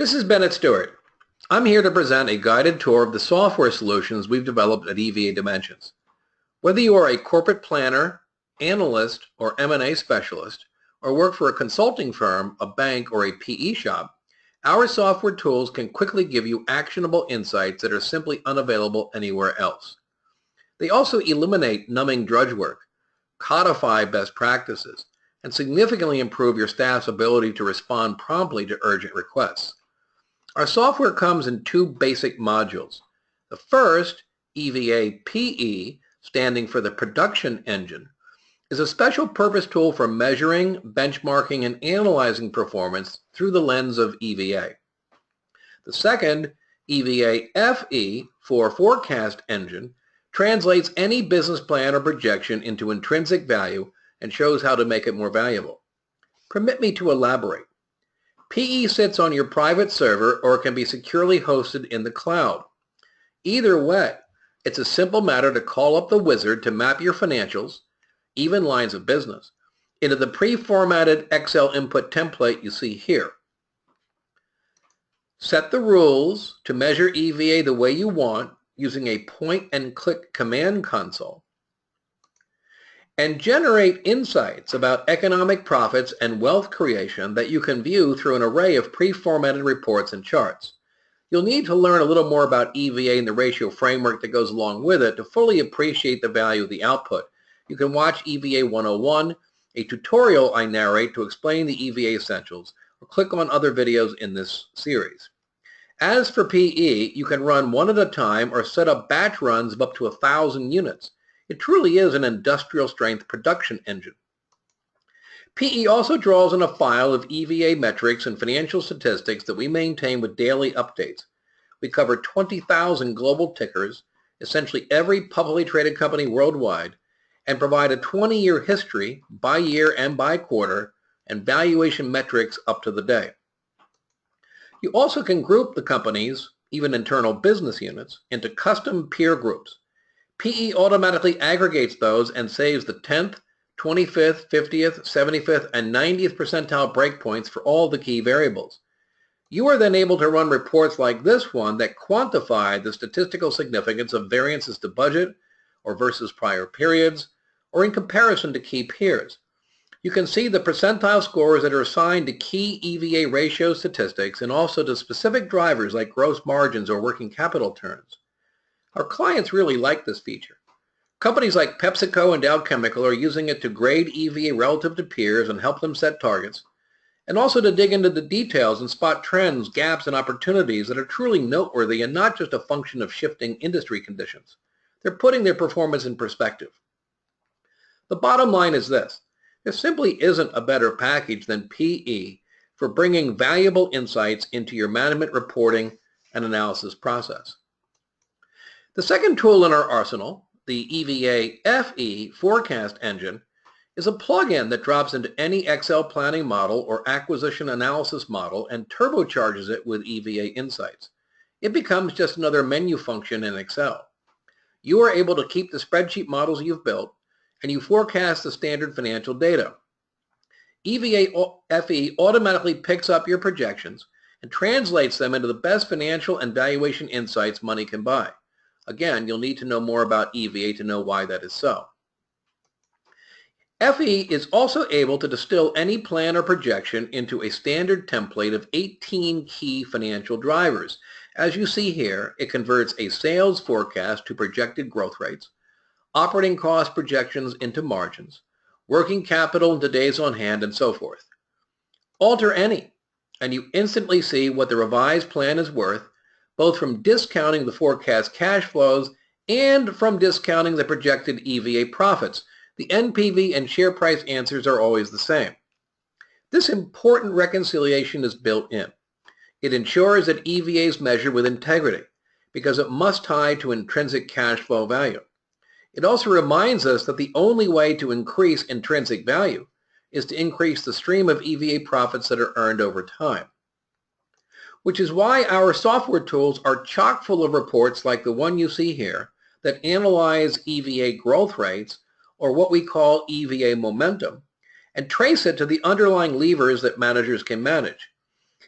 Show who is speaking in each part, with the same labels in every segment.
Speaker 1: This is Bennett Stewart. I'm here to present a guided tour of the software solutions we've developed at EVA Dimensions. Whether you are a corporate planner, analyst, or M&A specialist, or work for a consulting firm, a bank, or a PE shop, our software tools can quickly give you actionable insights that are simply unavailable anywhere else. They also eliminate numbing drudge work, codify best practices, and significantly improve your staff's ability to respond promptly to urgent requests. Our software comes in two basic modules. The first, EVA-PE, standing for the production engine, is a special purpose tool for measuring, benchmarking, and analyzing performance through the lens of EVA. The second, EVA-FE, for forecast engine, translates any business plan or projection into intrinsic value and shows how to make it more valuable. Permit me to elaborate. PE sits on your private server or can be securely hosted in the cloud. Either way, it's a simple matter to call up the wizard to map your financials, even lines of business, into the pre-formatted Excel input template you see here. Set the rules to measure EVA the way you want using a point-and-click command console, and generate insights about economic profits and wealth creation that you can view through an array of pre-formatted reports and charts. You'll need to learn a little more about EVA and the ratio framework that goes along with it to fully appreciate the value of the output. You can watch EVA 101, a tutorial I narrate to explain the EVA essentials, or click on other videos in this series. As for PE, you can run one at a time or set up batch runs of up to 1,000 units. It truly is an industrial-strength production engine. PE also draws on a file of EVA metrics and financial statistics that we maintain with daily updates. We cover 20,000 global tickers, essentially every publicly traded company worldwide, and provide a 20-year history by year and by quarter and valuation metrics up to the day. You also can group the companies, even internal business units, into custom peer groups. PE automatically aggregates those and saves the 10th, 25th, 50th, 75th, and 90th percentile breakpoints for all the key variables. You are then able to run reports like this one that quantify the statistical significance of variances to budget or versus prior periods or in comparison to key peers. You can see the percentile scores that are assigned to key EVA ratio statistics and also to specific drivers like gross margins or working capital turns. Our clients really like this feature. Companies like PepsiCo and Dow Chemical are using it to grade EVA relative to peers and help them set targets, and also to dig into the details and spot trends, gaps, and opportunities that are truly noteworthy and not just a function of shifting industry conditions. They're putting their performance in perspective. The bottom line is this. There simply isn't a better package than PE for bringing valuable insights into your management reporting and analysis process. The second tool in our arsenal, the EVA-FE forecast engine, is a plugin that drops into any Excel planning model or acquisition analysis model and turbocharges it with EVA insights. It becomes just another menu function in Excel. You are able to keep the spreadsheet models you've built, and you forecast the standard financial data. EVA-FE automatically picks up your projections and translates them into the best financial and valuation insights money can buy. Again, you'll need to know more about EVA to know why that is so. FE is also able to distill any plan or projection into a standard template of 18 key financial drivers. As you see here, it converts a sales forecast to projected growth rates, operating cost projections into margins, working capital into days on hand, and so forth. Alter any, and you instantly see what the revised plan is worth, both from discounting the forecast cash flows and from discounting the projected EVA profits. The NPV and share price answers are always the same. This important reconciliation is built in. It ensures that EVA is measured with integrity because it must tie to intrinsic cash flow value. It also reminds us that the only way to increase intrinsic value is to increase the stream of EVA profits that are earned over time. Which is why our software tools are chock full of reports like the one you see here that analyze EVA growth rates, or what we call EVA momentum, and trace it to the underlying levers that managers can manage.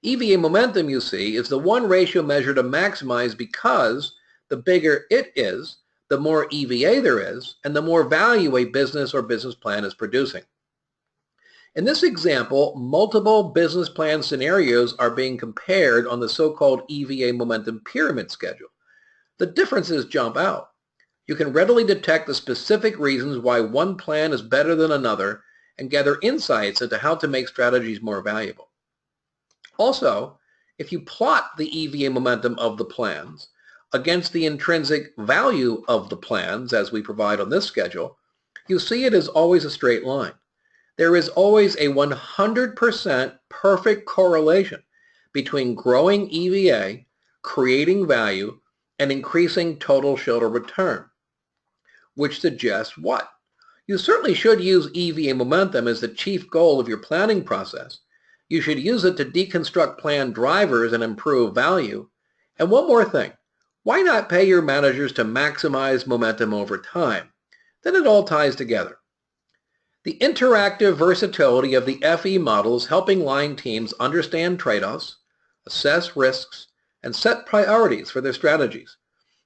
Speaker 1: EVA momentum, you see, is the one ratio measure to maximize because the bigger it is, the more EVA there is, and the more value a business or business plan is producing. In this example, multiple business plan scenarios are being compared on the so-called EVA momentum pyramid schedule. The differences jump out. You can readily detect the specific reasons why one plan is better than another and gather insights into how to make strategies more valuable. Also, if you plot the EVA momentum of the plans against the intrinsic value of the plans, as we provide on this schedule, you see it is always a straight line. There is always a 100% perfect correlation between growing EVA, creating value, and increasing total shareholder return, which suggests what? You certainly should use EVA momentum as the chief goal of your planning process. You should use it to deconstruct plan drivers and improve value. And one more thing, why not pay your managers to maximize momentum over time? Then it all ties together. The interactive versatility of the FE model is helping line teams understand trade-offs, assess risks, and set priorities for their strategies.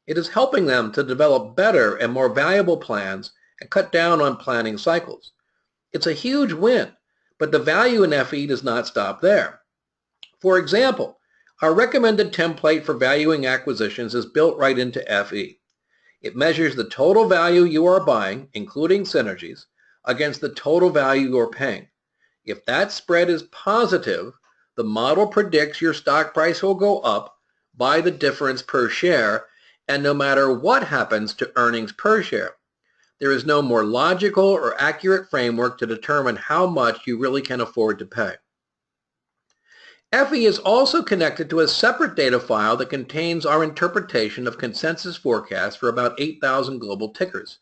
Speaker 1: It is helping them to develop better and more valuable plans and cut down on planning cycles. It's a huge win, but the value in FE does not stop there. For example, our recommended template for valuing acquisitions is built right into FE. It measures the total value you are buying, including synergies, against the total value you are paying. If that spread is positive, the model predicts your stock price will go up by the difference per share, and no matter what happens to earnings per share. There is no more logical or accurate framework to determine how much you really can afford to pay. FE is also connected to a separate data file that contains our interpretation of consensus forecasts for about 8,000 global tickers.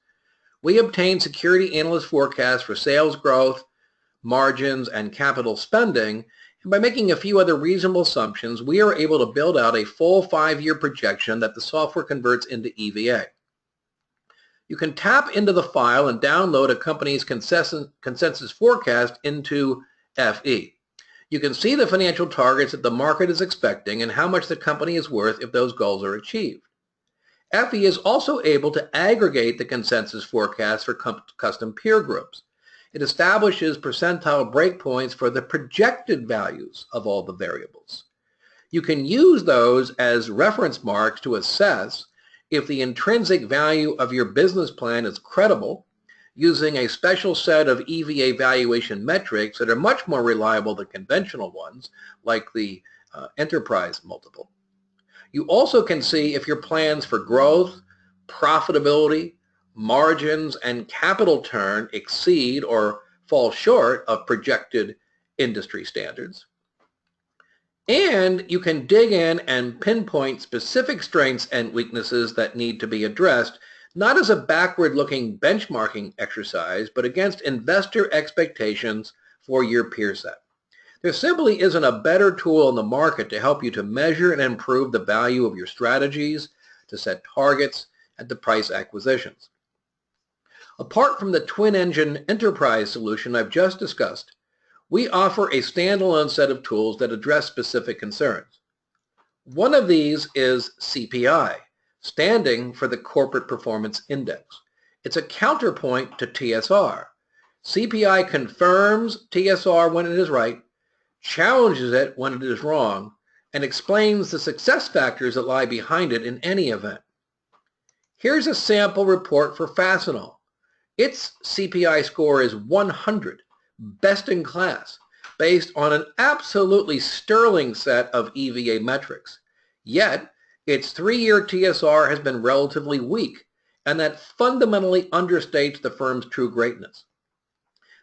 Speaker 1: We obtain security analyst forecasts for sales growth, margins, and capital spending, and by making a few other reasonable assumptions, we are able to build out a full 5-year projection that the software converts into EVA. You can tap into the file and download a company's consensus forecast into FE. You can see the financial targets that the market is expecting and how much the company is worth if those goals are achieved. FE is also able to aggregate the consensus forecast for custom peer groups. It establishes percentile breakpoints for the projected values of all the variables. You can use those as reference marks to assess if the intrinsic value of your business plan is credible, using a special set of EVA valuation metrics that are much more reliable than conventional ones, like the enterprise multiple. You also can see if your plans for growth, profitability, margins, and capital turn exceed or fall short of projected industry standards. And you can dig in and pinpoint specific strengths and weaknesses that need to be addressed, not as a backward-looking benchmarking exercise, but against investor expectations for your peer set. There simply isn't a better tool in the market to help you to measure and improve the value of your strategies, to set targets, and to price acquisitions. Apart from the twin-engine enterprise solution I've just discussed, we offer a standalone set of tools that address specific concerns. One of these is CPI, standing for the Corporate Performance Index. It's a counterpoint to TSR. CPI confirms TSR when it is right, challenges it when it is wrong, and explains the success factors that lie behind it in any event. Here's a sample report for Fastenal. Its CPI score is 100, best in class, based on an absolutely sterling set of EVA metrics. Yet, its 3-year TSR has been relatively weak, and that fundamentally understates the firm's true greatness.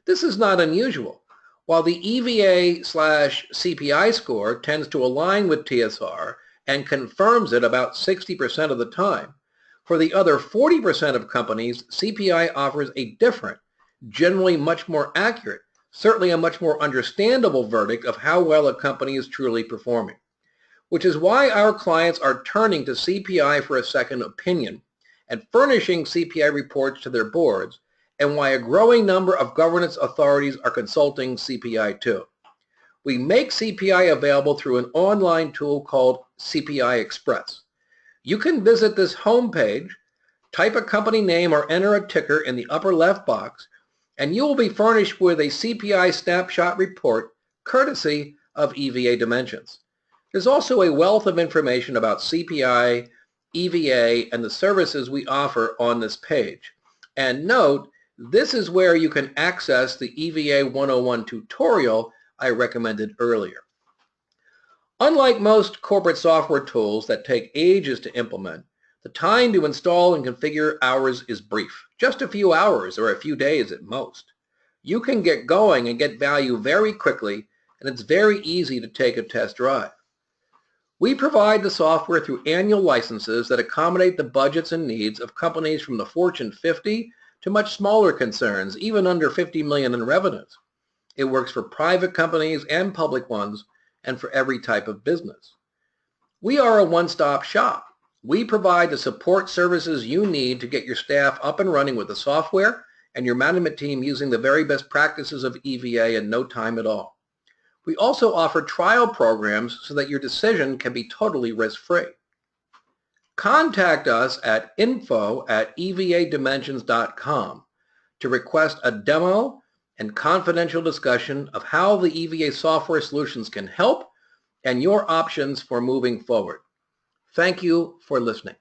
Speaker 1: This is not unusual. While the EVA/CPI score tends to align with TSR and confirms it about 60% of the time, for the other 40% of companies, CPI offers a different, generally much more accurate, certainly a much more understandable verdict of how well a company is truly performing, which is why our clients are turning to CPI for a second opinion and furnishing CPI reports to their boards, and why a growing number of governance authorities are consulting CPI too. we make CPI available through an online tool called CPI Express. You can visit this homepage, type a company name or enter a ticker in the upper left box, and you will be furnished with a CPI snapshot report courtesy of EVA Dimensions. There's also a wealth of information about CPI, EVA, and the services we offer on this page. And note, this is where you can access the EVA 101 tutorial I recommended earlier. Unlike most corporate software tools that take ages to implement, the time to install and configure ours is brief, just a few hours or a few days at most. You can get going and get value very quickly, and it's very easy to take a test drive. We provide the software through annual licenses that accommodate the budgets and needs of companies from the Fortune 50 to much smaller concerns, even under 50 million in revenues. It works for private companies and public ones, and for every type of business. We are a one-stop shop. We provide the support services you need to get your staff up and running with the software and your management team using the very best practices of EVA in no time at all. We also offer trial programs so that your decision can be totally risk-free. Contact us at info@evadimensions.com to request a demo and confidential discussion of how the EVA software solutions can help and your options for moving forward. Thank you for listening.